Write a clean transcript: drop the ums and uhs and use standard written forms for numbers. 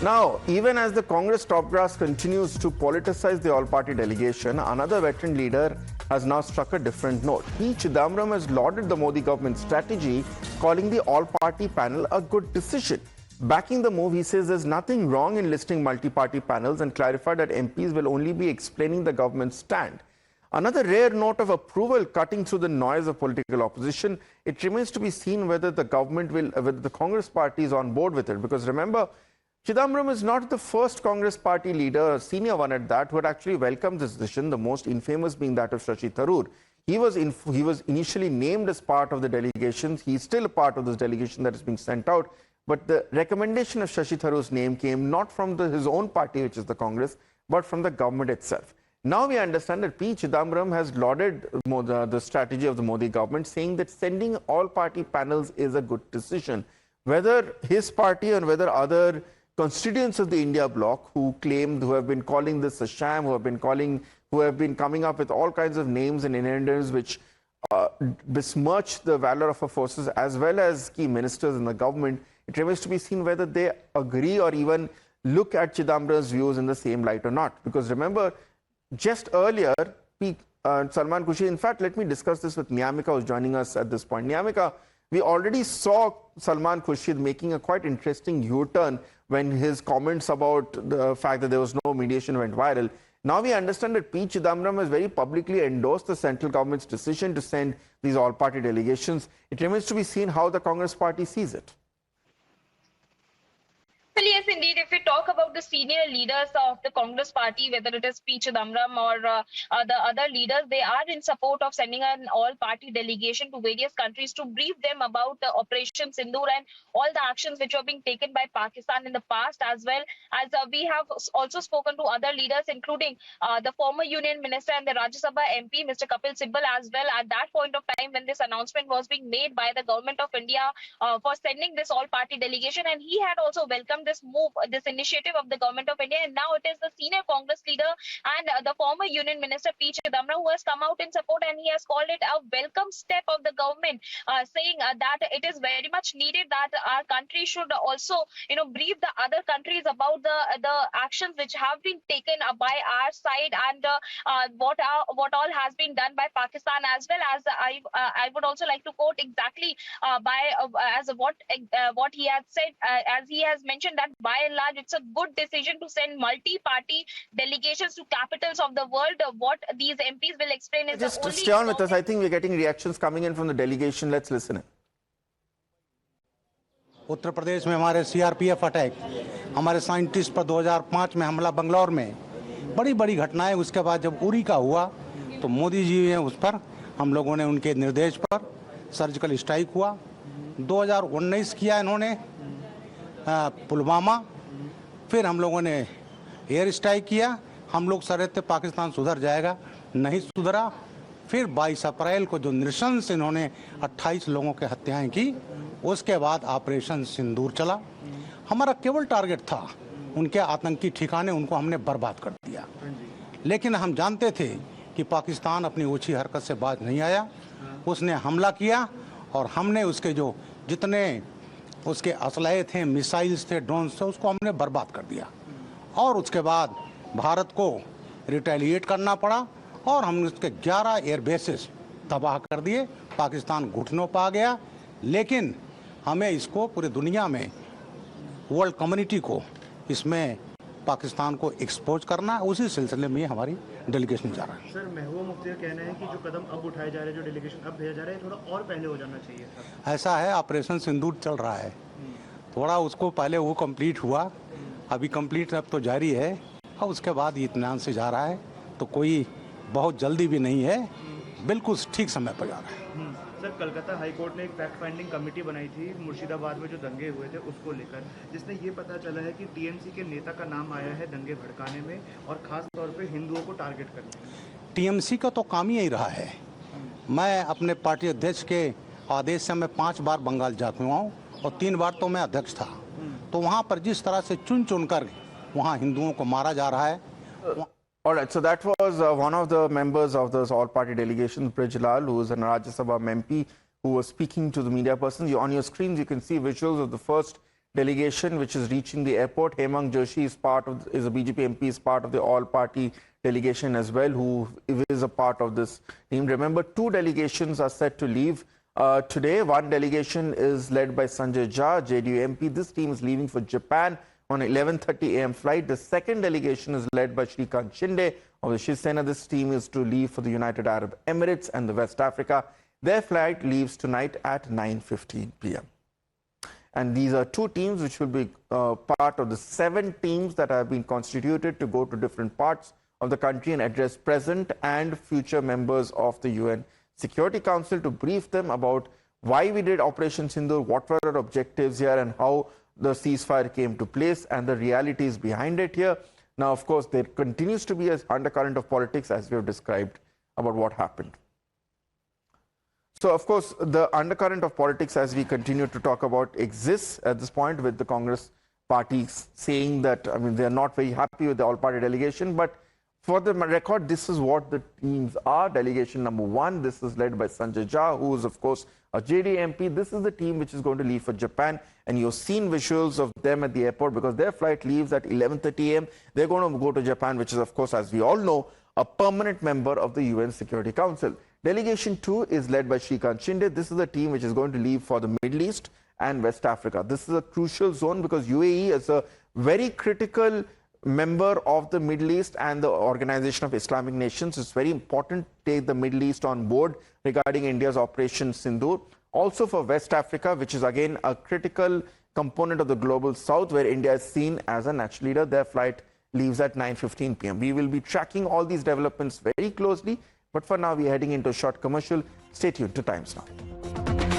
Now, even as the Congress top brass continues to politicize the all-party delegation, another veteran leader has now struck a different note. P Chidambaram has lauded the Modi government's strategy, calling the all-party panel a good decision. Backing the move, he says there's nothing wrong in listing multi-party panels and clarified that MPs will only be explaining the government's stand. Another rare note of approval cutting through the noise of political opposition. It remains to be seen whether the government will, whether the Congress party is on board with it. Because remember, Chidambaram is not the first Congress party leader, a senior one at that, who had actually welcomed this decision, the most infamous being that of Shashi Tharoor. He was initially named as part of the delegation. He's still a part of this delegation that is being sent out. But the recommendation of Shashi Tharoor's name came not from his own party, which is the Congress, but from the government itself. Now we understand that P Chidambaram has lauded the strategy of the Modi government, saying that sending all-party panels is a good decision. Whether his party or whether other constituents of the India bloc who have been calling this a sham, who have been coming up with all kinds of names and innuendos which besmirch the valor of our forces as well as key ministers in the government, it remains to be seen whether they agree or even look at Chidambaram's views in the same light or not. Because remember, just earlier, Salman Khushi, in fact, let me discuss this with Niyamika, who's joining us at this point. Niyamika, we already saw Salman Khushi making a quite interesting U-turn when his comments about the fact that there was no mediation went viral. Now we understand that P Chidambaram has very publicly endorsed the central government's decision to send these all-party delegations. It remains to be seen how the Congress party sees it. Well, yes, indeed. If we talk about the senior leaders of the Congress party, whether it is P Chidambaram or the other leaders, they are in support of sending an all-party delegation to various countries to brief them about the Operation Tindoor and all the actions which were being taken by Pakistan in the past, as well as we have also spoken to other leaders, including the former Union Minister and the Rajya Sabha MP, Mr. Kapil Sibal, as well, at that point of time when this announcement was being made by the government of India for sending this all-party delegation. And he had also welcomed this move, this initiative of the government of India, and now it is the senior Congress leader and the former Union Minister P Chidambaram who has come out in support, and he has called it a welcome step of the government, saying that it is very much needed that our country should also, brief the other countries about the actions which have been taken by our side and what all has been done by Pakistan, as well as I would also like to quote exactly as what he has said, as he has mentioned that by and large it's a good decision to send multi-party delegations to capitals of the world. What these MPs will explain is just stay on with us. I think we're getting reactions coming in from the delegation. Let's listen in. Uttar Pradesh में हमारे CRPF attack, हमारे scientist पर 2005 में हमला बंगलौर में, बड़ी बड़ी घटनाएं। उसके बाद जब उरी का हुआ तो मोदी जी ने उस पर, हम लोगों ने उनके निर्देश पर सर्जिकल स्ट्राइक हुआ। 2019 किया इन्होंने पुलवामा, फिर हम लोगों ने एयर स्ट्राइक किया। हम लोग सर थे पाकिस्तान सुधर जाएगा, नहीं सुधरा। फिर 22 अप्रैल को जो नृशंस इन्होंने 28 लोगों के हत्याएं की, उसके बाद ऑपरेशन सिंदूर चला। हमारा केवल टारगेट था उनके आतंकी ठिकाने, उनको हमने बर्बाद कर दिया। लेकिन हम जानते थे कि पाकिस्तान अपनी ओछी हरकत से बाज नहीं आया। उसने हमला किया और हमने उसके जो जितने उसके असलहे थे, मिसाइल्स थे, ड्रोन्स थे, उसको हमने बर्बाद कर दिया। और उसके बाद भारत को रिटेलिएट करना पड़ा और हमने उसके 11 एयर बेसेस तबाह कर दिए। पाकिस्तान घुटनों पर आ गया। लेकिन हमें इसको पूरी दुनिया में, वर्ल्ड कम्युनिटी को इसमें पाकिस्तान को एक्सपोज करना, उसी सिलसिले में हमारी डेलीगेशन जा रहा है। सर, महबूबा मुफ्ती का कहना है कि जो कदम अब उठाए जा रहे हैं, जो डेलीगेशन अब भेजा जा रहा है, थोड़ा और पहले हो जाना चाहिए था। ऐसा है, ऑपरेशन सिंदूर चल रहा है, थोड़ा उसको पहले वो कंप्लीट हुआ, अभी कंप्लीट अब तो जारी है, और उसके बाद इत्मीनान से जा रहा है, तो कोई बहुत जल्दी भी नहीं है, बिल्कुल ठीक समय पर जा रहा है। सर, कलकत्ता हाई कोर्ट ने एक फैक्ट फाइंडिंग कमेटी बनाई थी मुर्शिदाबाद में जो दंगे हुए थे उसको लेकर, जिसमें ये पता चला है कि टीएमसी के नेता का नाम आया है दंगे भड़काने में और खास तौर पे हिंदुओं को टारगेट करने में। टीएमसी का तो काम ही यही रहा है। मैं अपने पार्टी अध्यक्ष के आदेश से मैं 5 बार बंगाल जा चुका हूँ और 3 बार तो मैं अध्यक्ष था। तो वहाँ पर जिस तरह से चुन चुन कर वहाँ हिंदुओं को मारा जा रहा है। All right, so that was one of the members of this all-party delegation, Brijlal, who is an Rajya Sabha MP, who was speaking to the media persons. On your screens, you can see visuals of the first delegation which is reaching the airport. Hemang Joshi is a BJP MP, is part of the all-party delegation as well, who is a part of this team. Remember, 2 delegations are set to leave today. One delegation is led by Sanjay Jha, JDU MP. This team is leaving for Japan on 11:30 a.m. flight. The second delegation is led by Shrikant Shinde of the Shiv Sena. This team is to leave for the United Arab Emirates and the West Africa. Their flight leaves tonight at 9:15 p.m. And these are 2 teams which will be part of the 7 teams that have been constituted to go to different parts of the country and address present and future members of the UN Security Council to brief them about why we did Operation Tindoor, what were our objectives here, and how the ceasefire came to place and the realities behind it here. Now, of course, there continues to be an undercurrent of politics, as we have described, about what happened. So, of course, the undercurrent of politics, as we continue to talk about, exists at this point, with the Congress party saying that, I mean, they are not very happy with the all-party delegation. But for the record, this is what the teams are. Delegation number 1, this is led by Sanjay Jha, who is, of course, a JD MP. This is the team which is going to leave for Japan. And you've seen visuals of them at the airport because their flight leaves at 11:30 a.m. They're going to go to Japan, which is, of course, as we all know, a permanent member of the UN Security Council. Delegation 2 is led by Shrikant Shinde. This is the team which is going to leave for the Middle East and West Africa. This is a crucial zone because UAE is a very critical member of the Middle East and the Organization of Islamic Nations. It's very important to take the Middle East on board regarding India's Operation Sindoor. Also for West Africa, which is again a critical component of the global south, where India is seen as a natural leader. Their flight leaves at 9:15 p.m. We will be tracking all these developments very closely. But for now, we are heading into a short commercial. Stay tuned to Times Now.